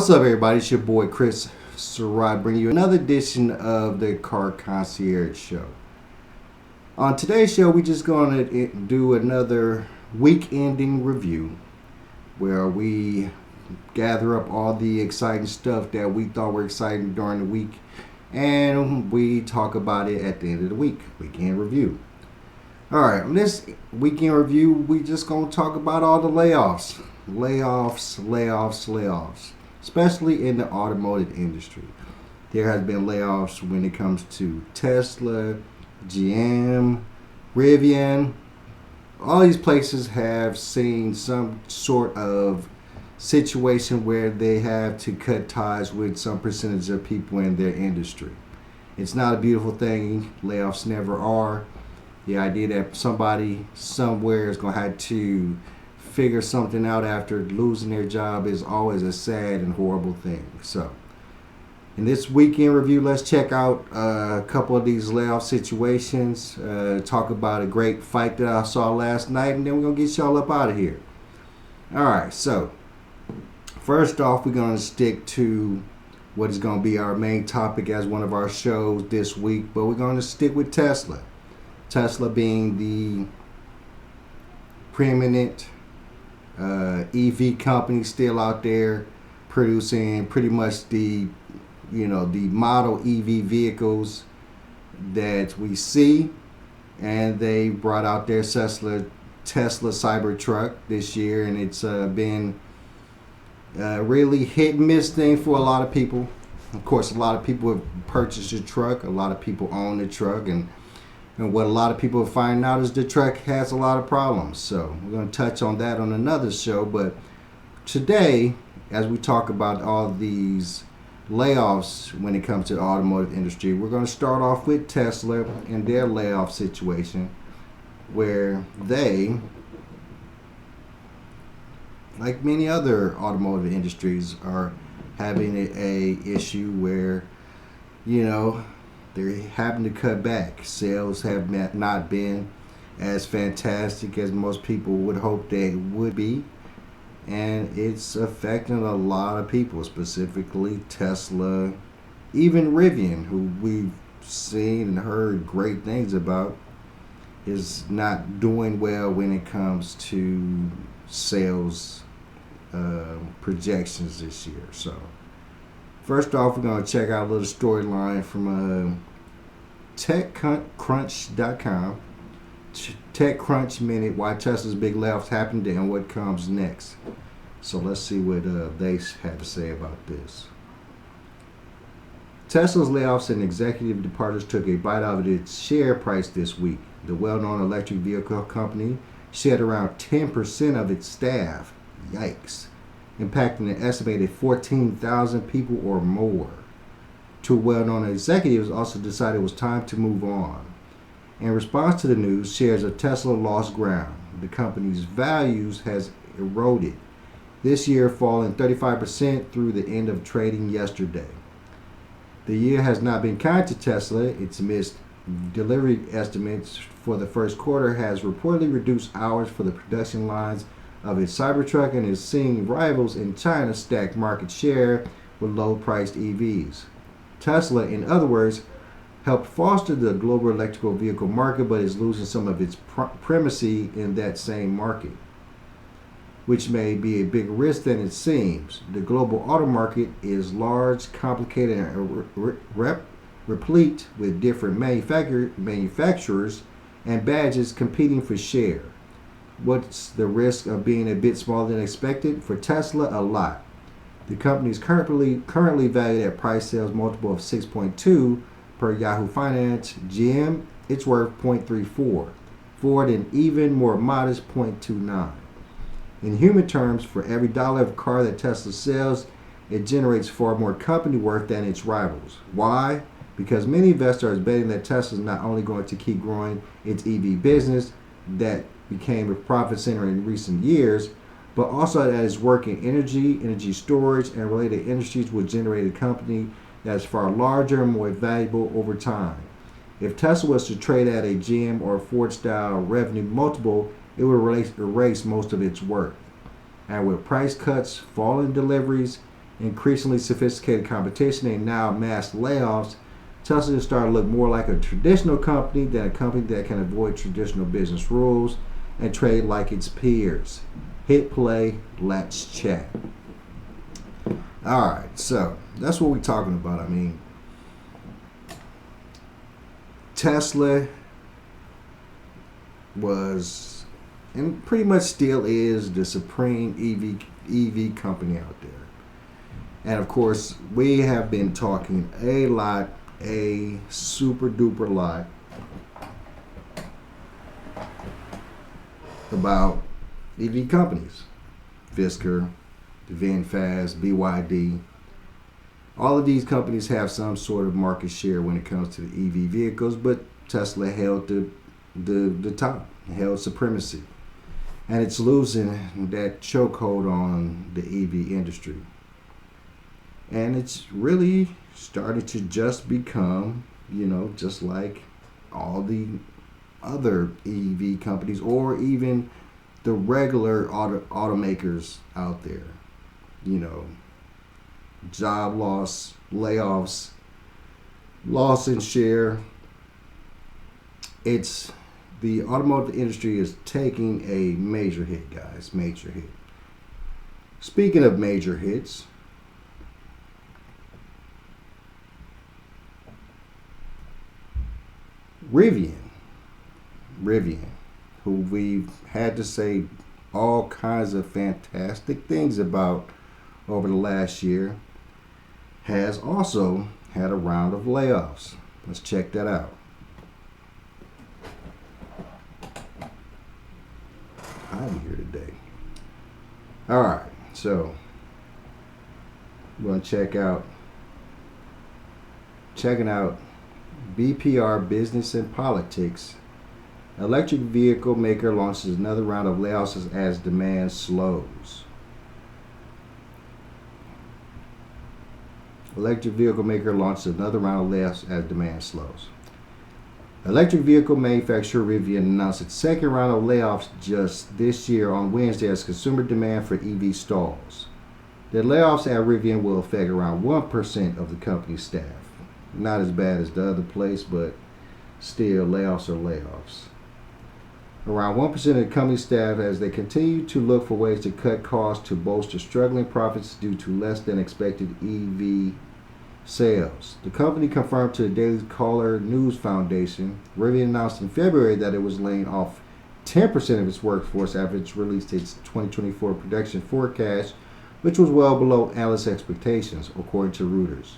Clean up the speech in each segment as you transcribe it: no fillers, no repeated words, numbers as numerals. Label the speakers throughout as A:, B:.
A: What's up, everybody? It's your boy Chris Sarai bringing you another edition of the Car Concierge Show. On today's show, we're just going to do another week-ending review where we gather up all the exciting stuff that we thought were exciting during the week, and we talk about it at the end of the week. Weekend review. All right, on this weekend review, we just going to talk about all the layoffs. Layoffs. Especially in the automotive industry. There has been layoffs when it comes to Tesla, GM, Rivian. All these places have seen some sort of situation where they have to cut ties with some percentage of people in their industry. It's not a beautiful thing. Layoffs never are. The idea that somebody somewhere is going to have to figure something out after losing their job is always a sad and horrible thing. So, in this weekend review, let's check out a couple of these layoff situations, talk about a great fight that I saw last night, and then we're going to get y'all up out of here. Alright, so, first off, we're going to stick to what is going to be our main topic as one of our shows this week, but we're going to stick with Tesla. Tesla being the preeminent EV company still out there producing pretty much the model EV vehicles that we see, and they brought out their Tesla Cybertruck this year, and it's been really hit and miss thing for a lot of people. Of course, a lot of people have purchased the truck, a lot of people own the truck, and what a lot of people are finding out is the truck has a lot of problems. So we're going to touch on that on another show. But today, as we talk about all these layoffs when it comes to the automotive industry, we're going to start off with Tesla and their layoff situation, where they, like many other automotive industries, are having a issue where, they're having to cut back. Sales have not been as fantastic as most people would hope they would be. And it's affecting a lot of people, specifically Tesla, even Rivian, who we've seen and heard great things about, is not doing well when it comes to sales projections this year. So, first off, we're going to check out a little storyline from TechCrunch.com. TechCrunch Minute, why Tesla's big layoffs happened and what comes next. So let's see what they have to say about this. Tesla's layoffs and executive departures took a bite out of its share price this week. The well-known electric vehicle company shed around 10% of its staff. Yikes. Impacting an estimated 14,000 people or more. Two well-known executives also decided it was time to move on. In response to the news, shares of Tesla lost ground. The company's values has eroded, this year falling 35% through the end of trading yesterday. The year has not been kind to Tesla. Its missed delivery estimates for the first quarter has reportedly reduced hours for the production lines of its Cybertruck and is seeing rivals in China stack market share with low-priced EVs. Tesla, in other words, helped foster the global electrical vehicle market, but is losing some of its primacy in that same market, which may be a bigger risk than it seems. The global auto market is large, complicated, and replete with different manufacturers and badges competing for share. What's the risk of being a bit smaller than expected? For Tesla, a lot. The company is currently valued at price sales multiple of 6.2 per Yahoo Finance. GM, it's worth 0.34. Ford, an even more modest 0.29. In human terms, for every dollar of car that Tesla sells, it generates far more company worth than its rivals. Why? Because many investors are betting that Tesla is not only going to keep growing its EV business that became a profit center in recent years, but also that its work in energy storage, and related industries will generate a company that is far larger and more valuable over time. If Tesla was to trade at a GM or Ford-style revenue multiple, it would erase most of its worth. And with price cuts, falling deliveries, increasingly sophisticated competition, and now mass layoffs, Tesla is starting to look more like a traditional company than a company that can avoid traditional business rules and trade like its peers. Hit play, let's chat. All right, so that's what we're talking about. I mean, Tesla was, and pretty much still is, the supreme EV company out there. And of course, we have been talking a super duper lot about EV companies. Fisker, VinFast, BYD. All of these companies have some sort of market share when it comes to the EV vehicles, but Tesla held the top, held supremacy. And it's losing that chokehold on the EV industry. And it's really started to just become, just like all the other EV companies or even the regular automakers out there. Job loss, layoffs, loss in share. The automotive industry is taking a major hit, guys. Major hit. Speaking of major hits, Rivian, who we've had to say all kinds of fantastic things about over the last year, has also had a round of layoffs. Let's check that out. I'm here today. All right, so we're going to checking out BPR Business and Politics. Electric vehicle maker launches another round of layoffs as demand slows. Electric vehicle maker launches another round of layoffs as demand slows. Electric vehicle manufacturer Rivian announced its second round of layoffs just this year on Wednesday as consumer demand for EV stalls. The layoffs at Rivian will affect around 1% of the company's staff. Not as bad as the other place, but still, layoffs are layoffs. Around 1% of the company's staff as they continue to look for ways to cut costs to bolster struggling profits due to less than expected EV sales. The company confirmed to the Daily Caller News Foundation. Rivian announced in February that it was laying off 10% of its workforce after it released its 2024 production forecast, which was well below analyst expectations, according to Reuters.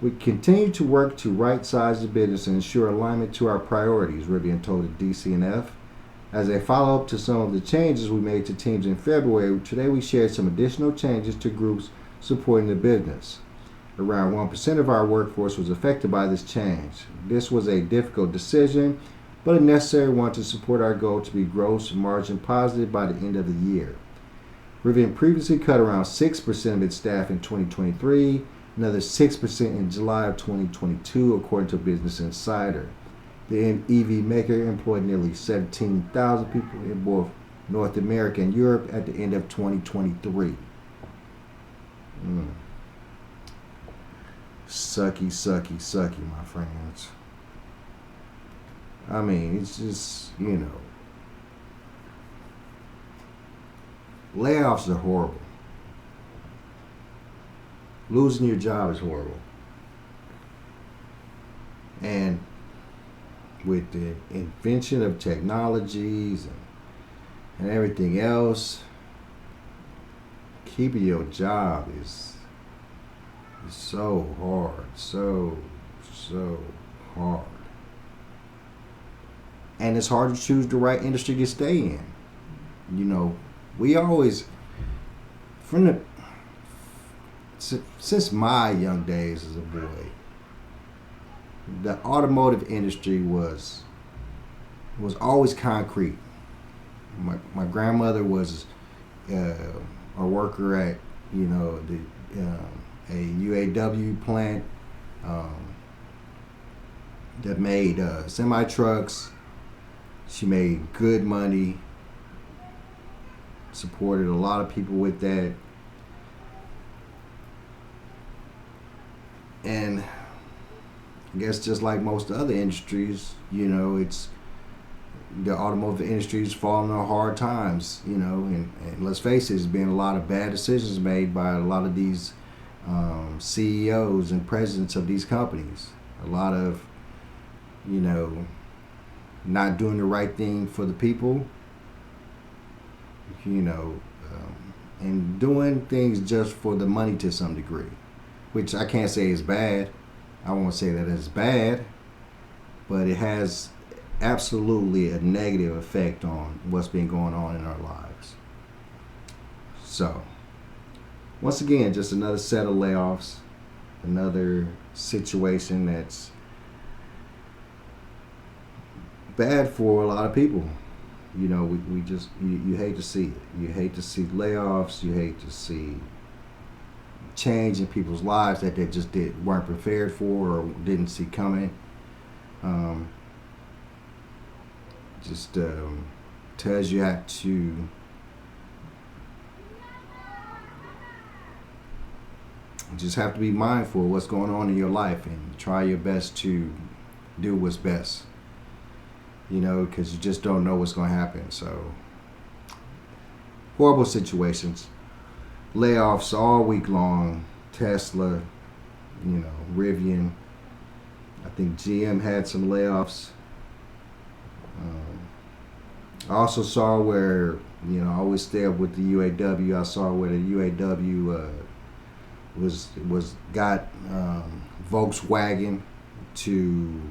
A: We continue to work to right-size the business and ensure alignment to our priorities, Rivian told the DCNF. As a follow-up to some of the changes we made to teams in February, today we shared some additional changes to groups supporting the business. Around 1% of our workforce was affected by this change. This was a difficult decision, but a necessary one to support our goal to be gross margin positive by the end of the year. Rivian previously cut around 6% of its staff in 2023, another 6% in July of 2022, according to Business Insider. The EV maker employed nearly 17,000 people in both North America and Europe at the end of 2023. Sucky, my friends. I mean, it's just, layoffs are horrible. Losing your job is horrible. And with the invention of technologies and everything else, keeping your job is so hard, so hard. And it's hard to choose the right industry to stay in. We always, since my young days as a boy, the automotive industry was always concrete. My grandmother was a worker at a UAW plant that made semi trucks. She made good money, supported a lot of people with that. And I guess just like most other industries, it's the automotive industry is falling on hard times, and let's face it, there's been a lot of bad decisions made by a lot of these CEOs and presidents of these companies. A lot of, not doing the right thing for the people, and doing things just for the money to some degree, which I can't say is bad. I won't say that it's bad, but it has absolutely a negative effect on what's been going on in our lives. So, once again, just another set of layoffs, another situation that's bad for a lot of people. We just, you hate to see it. You hate to see layoffs. You hate to see change in people's lives that they just weren't prepared for or didn't see coming. Just tells you how to just have to be mindful of what's going on in your life and try your best to do what's best. Because you just don't know what's going to happen. So, horrible situations. Layoffs all week long. Tesla, Rivian. I think GM had some layoffs. I also saw where, I always stay up with the UAW. I saw where the UAW got Volkswagen to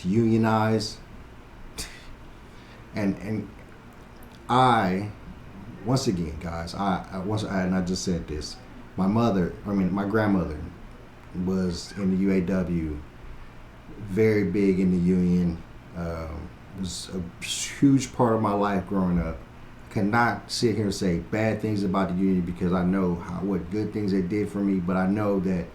A: unionize, and I, once again, guys, I just said this. My grandmother was in the UAW, very big in the union. It was a huge part of my life growing up. I cannot sit here and say bad things about the union because I know what good things they did for me, but I know that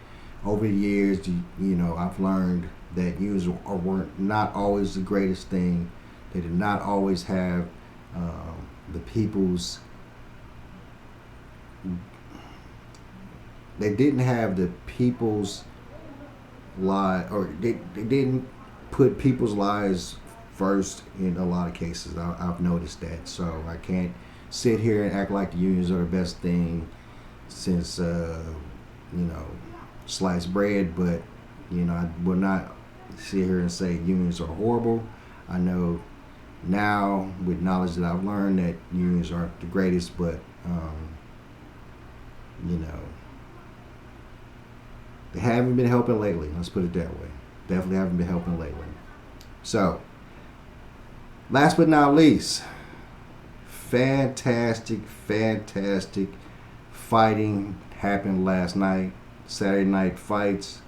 A: over the years, I've learned that unions were not always the greatest thing. They did not always have the people's. They didn't have the people's lives, or they didn't put people's lives first in a lot of cases. I've noticed that. So I can't sit here and act like the unions are the best thing since sliced bread, but I will not sit here and say unions are horrible. I know now with knowledge that I've learned that unions aren't the greatest, but they haven't been helping lately. Let's put it that way. Definitely haven't been helping lately. So, last but not least, fantastic fighting happened last night. Saturday night fights.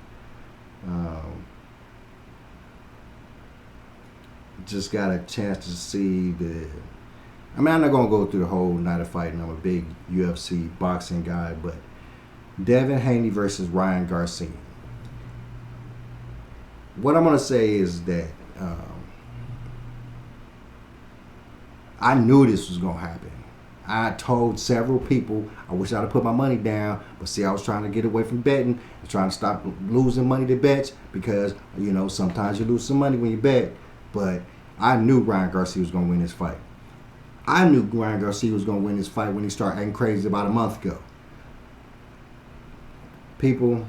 A: Just got a chance to see I'm not going to go through the whole night of fighting. I'm a big UFC boxing guy, but Devin Haney versus Ryan Garcia. What I'm going to say is that I knew this was going to happen. I told several people I wish I'd have put my money down, but see, I was trying to get away from betting and trying to stop losing money to bets because, sometimes you lose some money when you bet. But I knew Ryan Garcia was going to win this fight. I knew Ryan Garcia was going to win this fight when he started acting crazy about a month ago. People.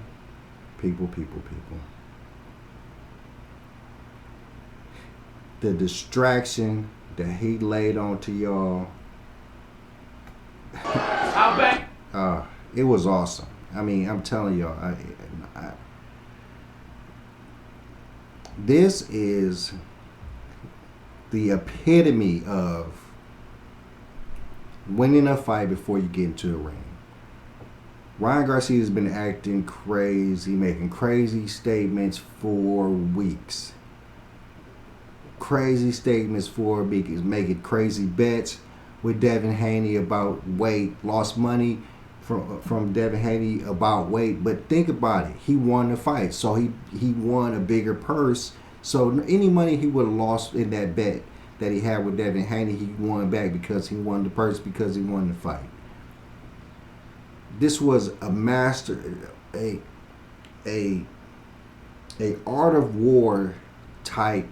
A: The distraction that he laid onto y'all. It was awesome. I'm telling y'all, this is the epitome of winning a fight before you get into the ring. Ryan Garcia has been acting crazy, making crazy statements for weeks. Crazy statements for weeks, making crazy bets with Devin Haney about weight, lost money from Devin Haney about weight. But think about it, he won the fight, so he won a bigger purse. So any money he would have lost in that bet that he had with Devin Haney, he won back because he won the purse, because he won the fight. This was a a art of war type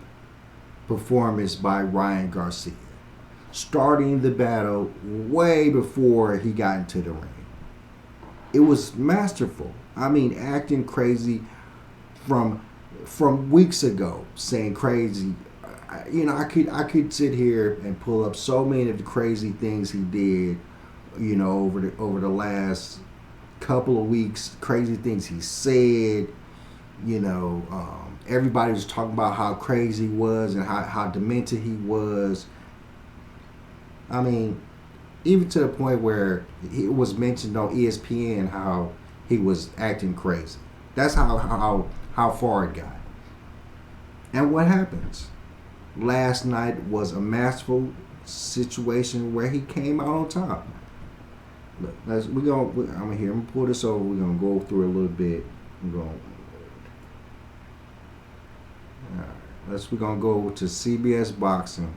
A: performance by Ryan Garcia, starting the battle way before he got into the ring. It was masterful. I mean, acting crazy from weeks ago, saying crazy. I could sit here and pull up so many of the crazy things he did, over the last couple of weeks. Crazy things he said. Everybody was talking about how crazy he was and how demented he was. I mean, even to the point where it was mentioned on ESPN how he was acting crazy. That's how far it got. And what happens? Last night was a masterful situation where he came out on top. Look, I'm gonna pull this over. We're gonna go through it a little bit. We're gonna go to CBS Boxing.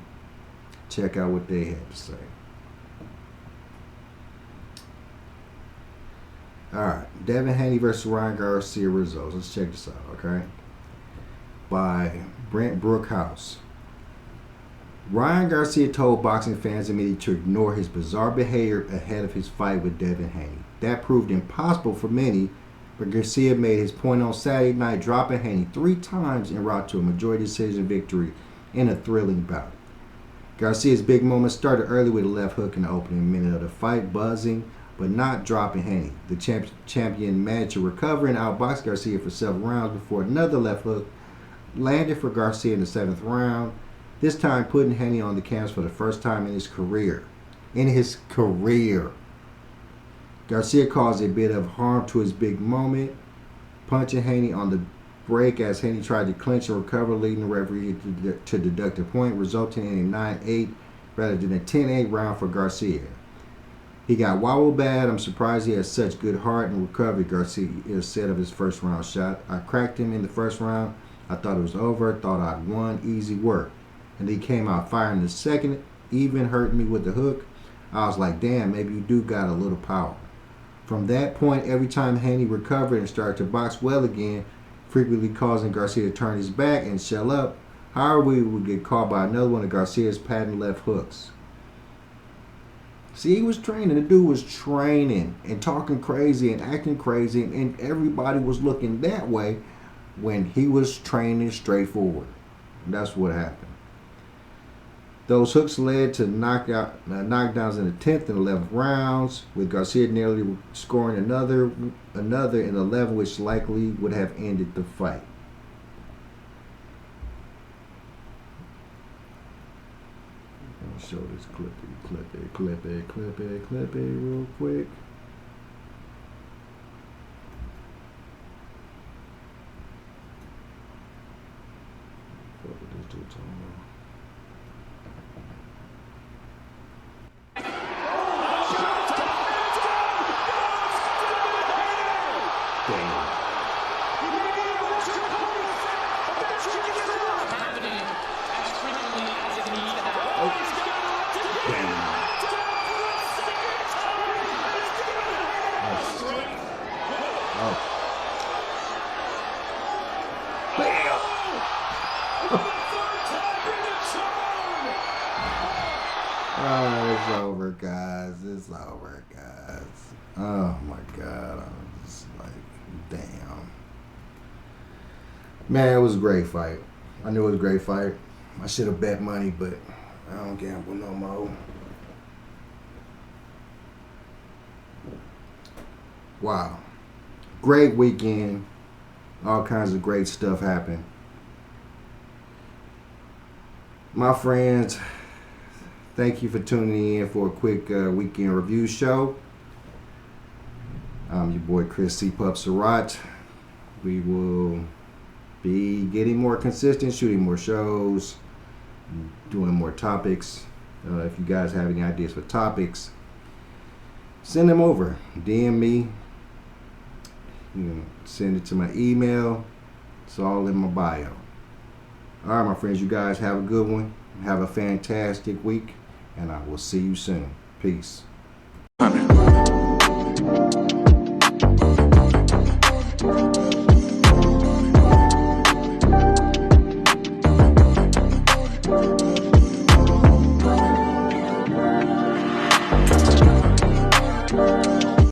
A: Check out what they have to say. All right, Devin Haney versus Ryan Garcia results. Let's check this out, okay? By Brent Brookhouse. Ryan Garcia told boxing fans immediately to ignore his bizarre behavior ahead of his fight with Devin Haney. That proved impossible for many, but Garcia made his point on Saturday night, dropping Haney 3 times en route to a majority decision victory in a thrilling bout. Garcia's big moment started early with a left hook in the opening minute of the fight, buzzing but not dropping Haney. The champion managed to recover and outbox Garcia for several rounds before another left hook landed for Garcia in the 7th round, this time putting Haney on the canvas for the first time in his career. Garcia caused a bit of harm to his big moment, punching Haney on the break as Haney tried to clinch and recover, leading the referee to deduct a point, resulting in a 9-8 rather than a 10-8 round for Garcia. He got wobbled bad. I'm surprised he has such good heart and recovery, Garcia said of his first round shot. I cracked him in the first round. I thought it was over, thought I'd won, easy work. And he came out firing the second, even hurt me with the hook. I was like, damn, maybe you do got a little power. From that point, every time Haney recovered and started to box well again, frequently causing Garcia to turn his back and shell up, however, he would get caught by another one of Garcia's patent left hooks. See, he was training. The dude was training and talking crazy and acting crazy, and everybody was looking that way when he was training straightforward. That's what happened. Those hooks led to knockdowns in the 10th and 11th rounds, with Garcia nearly scoring another in 11, which likely would have ended the fight. I'll show this clip it real quick. It's over, guys. It's over, guys. Oh my God. I'm just like, damn. Man, it was a great fight. I knew it was a great fight. I should have bet money, but I don't gamble no more. Wow. Great weekend. All kinds of great stuff happened. My friends, thank you for tuning in for a quick weekend review show. I'm your boy Chris C. Pup Surratt. We will be getting more consistent, shooting more shows, doing more topics. If you guys have any ideas for topics, send them over. DM me. You can send it to my email. It's all in my bio. All right, my friends, you guys have a good one. Have a fantastic week, and I will see you soon. Peace.